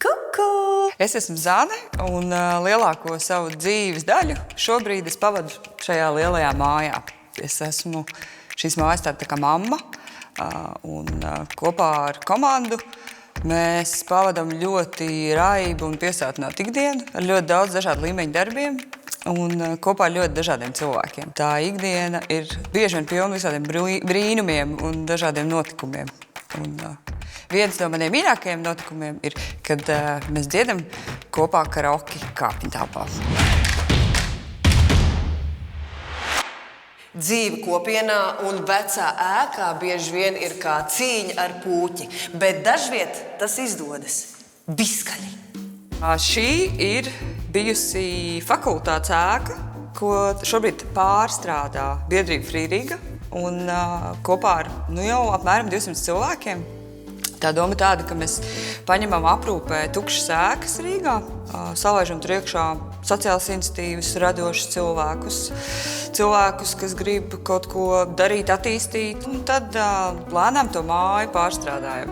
Kuku! Es esmu Zane, un lielāko savu dzīves daļu šobrīd es pavadu šajā lielajā mājā. Es esmu šīs mājas tā kā mamma, un kopā ar komandu mēs pavadām ļoti raibu un piesātinātu ikdienu ar ļoti daudz dažādu līmeņu darbiem un kopā ar ļoti dažādiem cilvēkiem. Tā ikdiena ir bieži vien pilna visādiem brīnumiem un dažādiem notikumiem. Un, viens no maniem mīļākajiem notikumiem ir, kad mēs dziedam kopā karaoke kāpņtelpā. Dzīve kopienā un vecā ēkā bieži vien ir kā cīņa ar pūķi, bet dažviet tas izdodas biskaļi. Šī ir bijusi fakultātes ēka, ko šobrīd pārstrādā biedrība Frīrīga un kopā ar jau apmēram 200 cilvēkiem. Tā doma tāda, ka mēs paņemam aprūpē tukšas ēkas Rīgā, salaižam tur iekšā sociālas iniciatīvas, radošus cilvēkus, kas grib kaut ko darīt, attīstīt, un tad lēnām to māju pārstrādājam.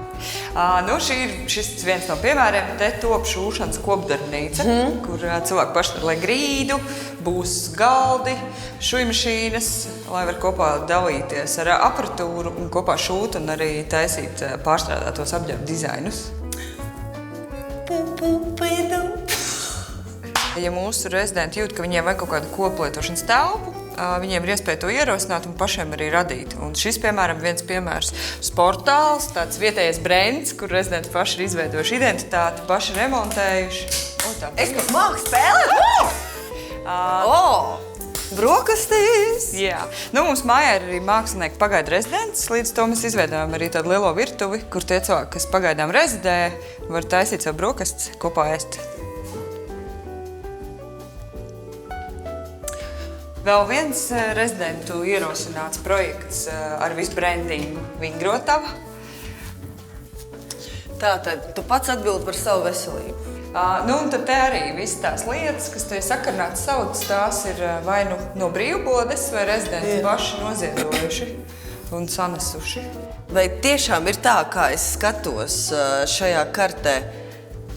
Šis viens no piemēriem, te top šūšanas kopdarbnīca, kur cilvēki paši lai grīdu, būs galdi, šujmašīnas, lai var kopā dalīties ar aparatūru un kopā šūt un arī taisīt pārstrādātos apģērbu dizainus. Ja mūsu rezidenti jūt, ka viņiem vajag kaut kādu koplietošanas telpu, viņiem ir iespēja to ierosināt un pašiem arī radīt. Un šis, piemēram, viens piemērs sportāls, tāds vietējais brands, kur rezidenti paši ir izveidojuši identitāti, paši remontējuši. Es pat māku spēlēt! Brokastīs! Jā. Mums mājā ir arī mākslinieki pagaidu rezidents, līdz to mēs izveidojam arī tādu lielo virtuvi, kur tie cilvēki, kas pagaidām rezidē, var taisīt savu brokastis, kopā ēst. Vēl viens rezidentu ierosināts projekts ar visu brandingu Vingrotava. Tātad, tu pats atbildi par savu veselību. Un tad te arī visas tās lietas, kas te ir sakarnāts saudas, tās ir vai no brīvbodes vai rezidenti paši noziedojuši un sanesuši. Vai tiešām ir tā, kā es skatos šajā kartē,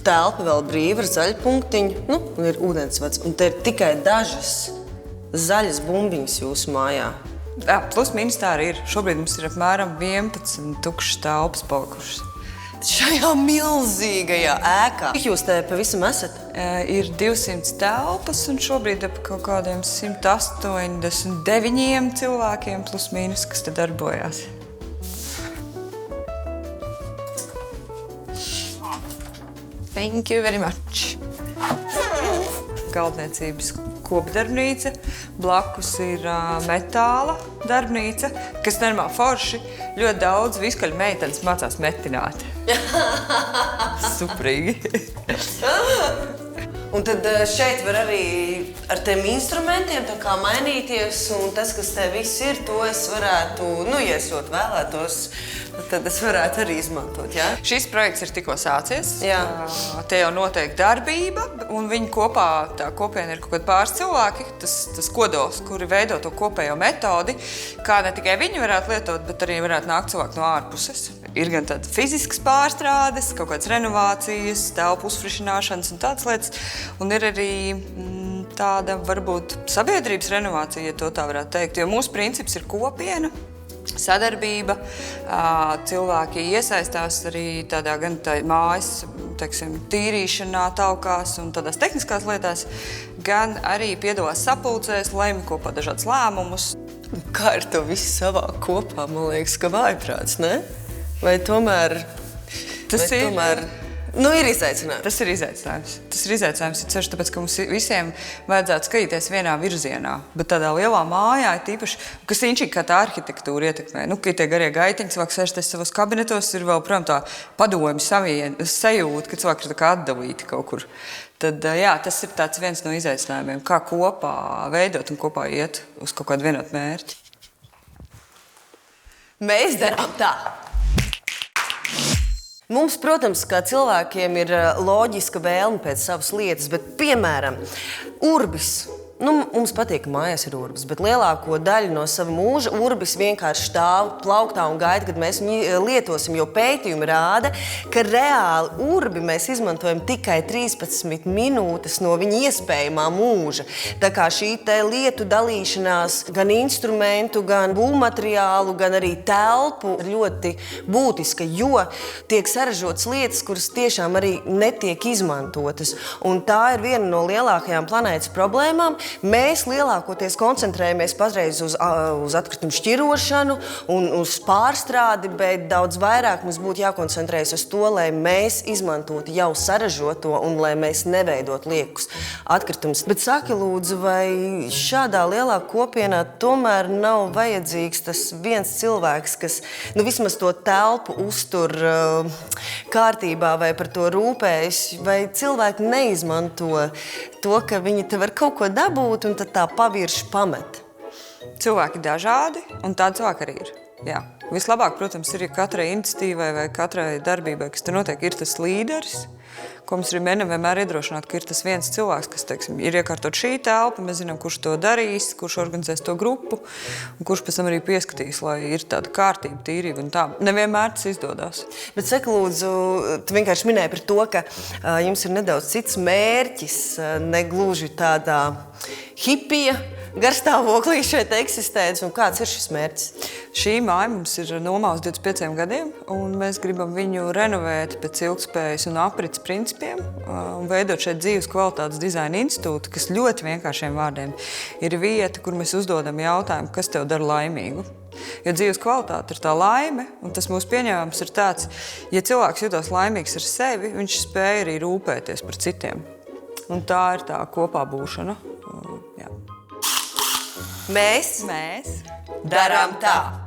telpa vēl brīva ar zaļu punktiņu, un ir ūdensvads, un te ir tikai dažas zaļas bumbiņas jūsu mājā? Jā, plus mīnus tā arī ir. Šobrīd mums ir apmēram 11 tukšas telpas palikušas. Šajā milzīgajā ēkā. Cik jūs te pavisam esat? Ir 200 telpas un šobrīd ap kaut kādiem 189 cilvēkiem plus mīnus, kas te darbojās. Thank you very much. Galdniecības kopdarbnīca, blakus ir metāla darbnīca, kas normāli forši. Ļoti daudz viskaļu meitenes mācās metināt. Suprīgi. Un tad šeit var arī ar tiem instrumentiem tā kā mainīties, un tas, kas te viss ir, to es varētu, ja es ļoti vēlētos, tad es varētu arī izmantot, jā? Šis projekts ir tikko sācies. Jā. Te jau notiek darbība, un viņi kopā, tā kopiena ir kaut kādi pāris cilvēki, tas kodols, kuri veido to kopējo metodi, kā ne tikai viņi varētu lietot, bet arī varētu nākt cilvēki no ārpuses. Ir gan tāda fiziskas pārstrādes, kaut kādas renovācijas, telpu uzfrišināšanas un tādas lietas, un ir arī tāda, varbūt, sabiedrības renovācija, ja to tā varētu teikt, jo mūsu princips ir kopiena, sadarbība, cilvēki iesaistās arī tādā gan tā mājas, teiksim, tīrīšanā, talkās un tādās tehniskās lietās, gan arī piedalās sapulcēs, lemj kopā dažādus lēmumus. Kā ar to visu savā kopā, man liekas, ka vājprāts, ne? Vai tomēr... ir izaicinājums. Tas ir izaicinājums. Tas ir izaicinājums, ceļš, tāpēc, ka mums visiem vajadzētu skatīties vienā virzienā. Bet tādā lielā mājā ir tīpaši, kas inčīgi kā tā arhitektūra ietekmē. Ka tie garie gaitiņi, cilvēki sēžties savos kabinetos, ir vēl, protams, tā padomju sajūta, ka cilvēki ir tā kā atdalīti kaut kur. Tad, jā, tas ir tāds viens no izaicinājumiem, kā kopā veidot un kopā iet uz kaut kādu vienotu mērķi. Mēs darām tā. Mums, protams, kā cilvēkiem ir loģiska vēlme pēc savas lietas, bet, piemēram, Urbis Mums patīk, ka mājās ir urbis, bet lielāko daļu no sava mūža urbis vienkārši stāv plauktā un gaida, kad mēs viņu lietosim, jo pētījumi rāda, ka reāli urbi mēs izmantojam tikai 13 minūtes no viņa iespējamā mūža. Tā kā šī te lietu dalīšanās gan instrumentu, gan būvmateriālu, gan arī telpu ir ļoti būtiska, jo tiek saražotas lietas, kuras tiešām arī netiek izmantotas. Un tā ir viena no lielākajām planētas problēmām. Mēs lielākoties koncentrējamies patreiz uz atkritumu šķirošanu un uz pārstrādi, bet daudz vairāk mums būtu jākoncentrējas uz to, lai mēs izmantotu jau saražoto un lai mēs neveidotu liekus atkritumus. Bet saki, lūdzu, vai šādā lielā kopienā tomēr nav vajadzīgs tas viens cilvēks, kas vismaz to telpu uztur kārtībā vai par to rūpējas, vai cilvēki neizmanto to, ka viņi te var kaut ko dabūt un tad tā pavirši pamet? Cilvēki dažādi, un tādi cilvēki arī ir. Jā. Vislabāk, protams, ir, ja katrai iniciatīvai vai katrai darbībai, kas tur notiek, ir tas līderis, ko mums arī mēģinām vienmēr iedrošināt, ka ir tas viens cilvēks, kas, teiksim, ir iekārtot šī telpa, mēs zinām, kurš to darīs, kurš organizēs to grupu, un kurš pēc tam arī pieskatīs, lai ir tāda kārtība, tīrība un tā. Nevienmēr tas izdodas. Bet saka, lūdzu, tu vienkārši minēji par to, ka jums ir nedaudz cits mērķis, negluži tādā hipija garstāvoklī šeit eksistēts, un kāds ir šis mērķis? Šī māja mums ir nomā uz 25 gadiem, un mēs gribam viņu renovēt pēc ilgspējas un aprits principiem un veidot šeit dzīves kvalitātes dizaina institūtu, kas ļoti vienkāršiem vārdiem ir vieta, kur mēs uzdodam jautājumu, kas tev dara laimīgu. Jo dzīves kvalitāte ir tā laime, un tas mūsu pieņēmums ir tāds, ja cilvēks jutās laimīgs ar sevi, viņš spēja arī rūpēties par citiem. Un tā ir tā kopā būšana. Jā. Mēs Mēs darām tā.